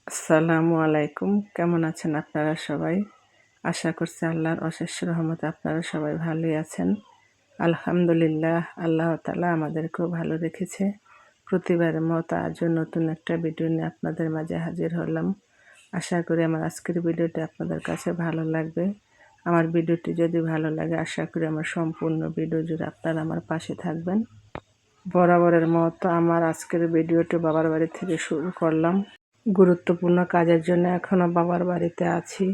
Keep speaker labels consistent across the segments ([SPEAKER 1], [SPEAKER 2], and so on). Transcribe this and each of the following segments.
[SPEAKER 1] আসসালামু আলাইকুম। কেমন আছেন আপনারা সবাই? আশা করছি আল্লাহর অশেষ রহমতে আপনারা সবাই ভালোই আছেন। আলহামদুলিল্লাহ, আল্লাহ তাআলা আমাদেরকেও ভালো রেখেছে। প্রতিবারের মতো আজও নতুন একটা ভিডিও নিয়ে আপনাদের মাঝে হাজির হলাম। আশা করি আমার আজকের ভিডিওটি আপনাদের কাছে ভালো লাগবে। আমার ভিডিওটি যদি ভালো লাগে, আশা করি আমার সম্পূর্ণ ভিডিও জুড়ে আপনারা আমার পাশে থাকবেন। বরাবরের মতো আমার আজকের ভিডিওটি বাবার বাড়ি থেকে শুরু করলাম। গুরুত্বপূর্ণ কাজের জন্য এখনও বাবার বাড়িতে আছি।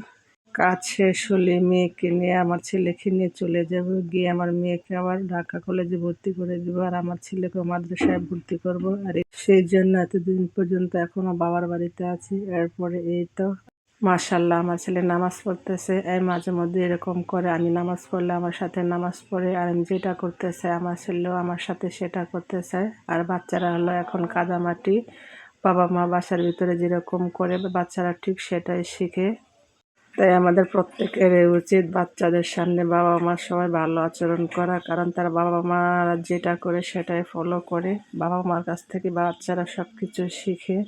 [SPEAKER 1] কাজ শেষ হলে মেয়েকে নিয়ে আমার ছেলেকে নিয়ে চলে যাব, গিয়ে আমার মেয়েকে আবার ঢাকা কলেজে ভর্তি করে দেবো আর আমার ছেলেকে মাদ্রাসায় ভর্তি করব। আর সেই জন্য এতদিন পর্যন্ত এখনও বাবার বাড়িতে আছি। এরপরে এই তো মাশাআল্লাহ আমার ছেলে নামাজ পড়তেছে। মাঝে মধ্যে এরকম করে, আমি নামাজ পড়লে আমার সাথে নামাজ পড়ে, আর আমি যেটা করতে চাই আমার ছেলেও আমার সাথে সেটা করতে চায়। আর বাচ্চারা হলো এখন কাদামাটি, বাবা মা বাসার ভিতরে যেরকম করে বাচ্চারা ঠিক সেটাই শিখে। তাই আমাদের প্রত্যেকের উচিত বাচ্চাদের সামনে বাবা মা সবাই ভালো আচরণ করা, কারণ তার বাবা মারা যেটা করে সেটাই ফলো করে। বাবা মার কাছ থেকে বাচ্চারা সব কিছু শিখে।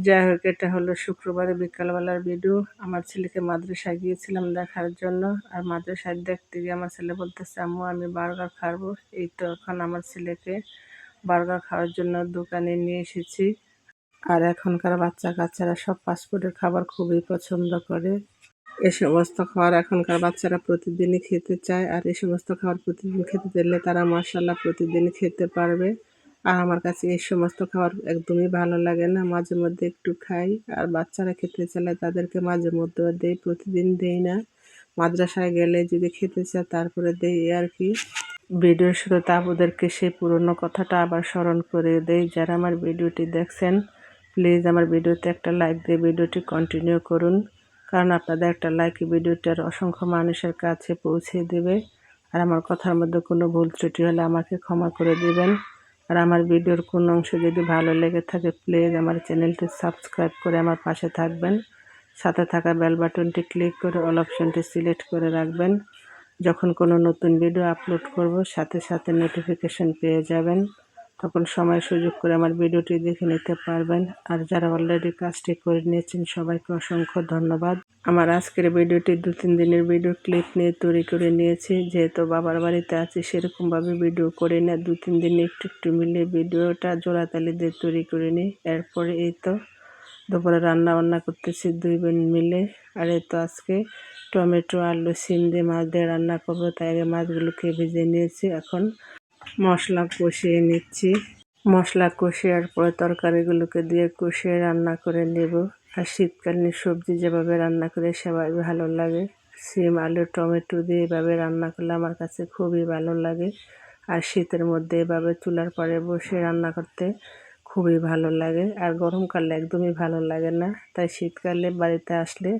[SPEAKER 1] যাই হোক, এটা হলো শুক্রবারে বিকালবেলার ভিডিও। আমার ছেলেকে মাদ্রাসায় গিয়েছিলাম দেখার জন্য, আর মাদ্রাসায় দেখতে গিয়ে আমার ছেলে বলতেছে, আম্মু আমি বার্গার খাবো। এই তো এখন আমার ছেলেকে বার্গার খাওয়ার জন্য দোকানে নিয়ে এসেছি। আর এখনকার বাচ্চা কাচ্চারা সব ফাস্টফুডের খাবার খুবই পছন্দ করে। এ সমস্ত খাবার এখনকার বাচ্চারা প্রতিদিনই খেতে চায়, আর এই সমস্ত খাবার প্রতিদিন খেতে দিলে তারা মাশাআল্লাহ প্রতিদিন খেতে পারবে। আর আমার কাছে এই সমস্ত খাবার একদমই ভালো লাগে না, মাঝে মধ্যে একটু খাই। আর বাচ্চারা খেতে চাইলে তাদেরকে মাঝে মধ্যে দেই, প্রতিদিন দেই না। মাদ্রাসায় গেলে যদি খেতে চায় তারপরে দেই, আর কি। ভিডিওর শুরুতে আপনাদেরকে সেই পুরনো কথাটা আবার স্মরণ করে দেই। যারা আমার ভিডিওটি দেখছেন, প্লিজ আমার ভিডিওতে একটা লাইক দিয়ে ভিডিওটি কন্টিনিউ করুন, কারণ আপনাদের একটা লাইক ভিডিওটার অসংখ্য মানুষের কাছে পৌঁছে দেবে। আর আমার কথার মধ্যে কোনো ভুল ত্রুটি হলে আমাকে ক্ষমা করে দিবেন। আর আমার ভিডিওর কোনো অংশ যদি ভালো লেগে থাকে, প্লিজ আমার চ্যানেলটি সাবস্ক্রাইব করে আমার পাশে থাকবেন। সাথে থাকা বেল বাটনটি ক্লিক করে অল অপশনটি সিলেক্ট করে রাখবেন। যখন কোনো নতুন ভিডিও আপলোড করব, সাথে সাথে নোটিফিকেশন পেয়ে যাবেন। তখন সময় সুযোগ করে আমার ভিডিওটি দেখে নিতে পারবেন। আর যারা অলরেডি কাজটি করে নিয়েছেন সবাইকে অসংখ্য ধন্যবাদ। আমার আজকের ভিডিওটি 2-3 দিনের ভিডিও ক্লিপ নিয়ে তৈরি করে নিয়েছি। যেহেতু বাবার বাড়িতে আছি, সেরকমভাবে ভিডিও করে না, 2-3 দিনে একটু একটু মিলিয়ে ভিডিওটা জোড়াতালি দিয়ে তৈরি করে নিই। এরপরে এই তো দুপুরে রান্না বান্না করতেছি 2 বোন মিলে। আর এই তো আজকে টমেটো আলু সিম দিয়ে মাছ দিয়ে রান্না করবো, তাই আগে মাছগুলোকে ভেজে নিয়েছি। এখন মশলা কষিয়ে নিচ্ছি। মশলা কষিয়ার পরে তরকারিগুলোকে দিয়ে কষিয়ে রান্না করে নেব। আর শীতকালীন সবজি যেভাবে রান্না করে সেভাবে ভালো লাগে। সিম আলু টমেটো দিয়ে এভাবে রান্না করলে আমার কাছে খুবই ভালো লাগে। আর শীতের মধ্যে এভাবে চুলার পরে বসে রান্না করতে খুবই ভালো লাগে। আর গরমকালে একদমই ভালো লাগে না, তাই শীতকালে বাড়িতে আসলে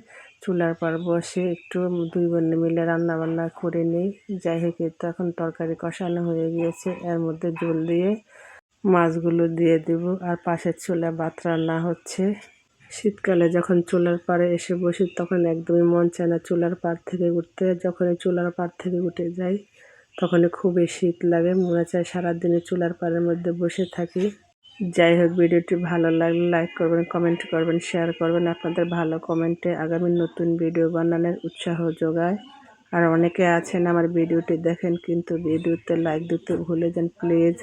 [SPEAKER 1] চুলার পর বসে একটু 2 বোন মিলে রান্না বান্না করে নিই। যাই হোক, তো এখন তরকারি কষানো হয়ে গিয়েছে, এর মধ্যে জল দিয়ে মাছগুলো দিয়ে দেব। আর পাশের চুলায় ভাত রান্না হচ্ছে। শীতকালে যখন চুলার পাড়ে এসে বসি, তখন একদমই মন চায় না চুলার পাড় থেকে উঠতে। যখনই চুলার পাড় থেকে উঠে যাই, তখনই খুবই শীত লাগে, মনে চায় সারাদিনে চুলার পাড়ের মধ্যে বসে থাকি। যাই হোক, ভিডিওটি ভালো লাগলে লাইক করবেন, কমেন্ট করবেন, শেয়ার করবেন। আপনাদের ভালো কমেন্টে আগামী নতুন ভিডিও বানানোর উৎসাহ যোগায়। আর অনেকে আছেন আমার ভিডিওটি দেখেন কিন্তু ভিডিওতে লাইক দিতে ভুলে যান। প্লিজ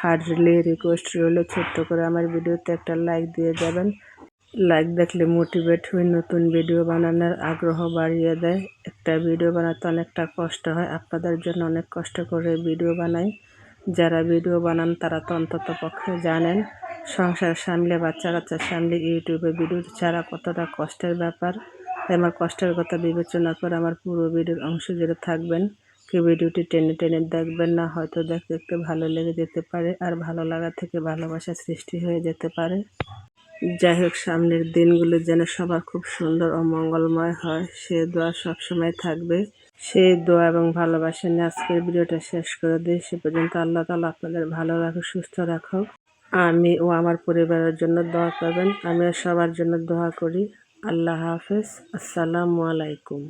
[SPEAKER 1] হার্ডলি রিকোয়েস্ট রইল, ছোট্ট করে আমার ভিডিওতে একটা লাইক দিয়ে যাবেন। লাইক দেখলে মোটিভেট হয়ে নতুন ভিডিও বানানোর আগ্রহ বাড়িয়ে দেয়। একটা ভিডিও বানাতে অনেকটা কষ্ট হয়, আপনাদের জন্য অনেক কষ্ট করে ভিডিও বানাই। যারা ভিডিও বানান তারা তো অন্তত পক্ষে জানেন সংসার সামলে বাচ্চা কাচ্চা সামলে ইউটিউবে ভিডিও ছাড়া কতটা কষ্টের ব্যাপার। তাই আমার কষ্টের কথা বিবেচনা করে আমার পুরো ভিডিওর অংশ জুড়ে থাকবেন। কেউ ভিডিওটি টেনে টেনে দেখবেন না, হয়তো দেখতে দেখতে ভালো লেগে যেতে পারে, আর ভালো লাগা থেকে ভালোবাসা সৃষ্টি হয়ে যেতে পারে। যাই হোক, সামনের দিনগুলো যেন সবার খুব সুন্দর ও মঙ্গলময় হয়, সে দোয়া সবসময় থাকবে। সেই দোয়া এবং ভালোবাসা নিয়ে আজকের ভিডিওটা শেষ করে দিই। সে পর্যন্ত আল্লাহ তাআলা আপনাদের ভালো রাখুক, সুস্থ রাখুক। আমি ও আমার পরিবারের জন্য দোয়া করবেন। আমিও সবার জন্য দোয়া করি। আল্লাহ হাফেজ। আসসালামু আলাইকুম।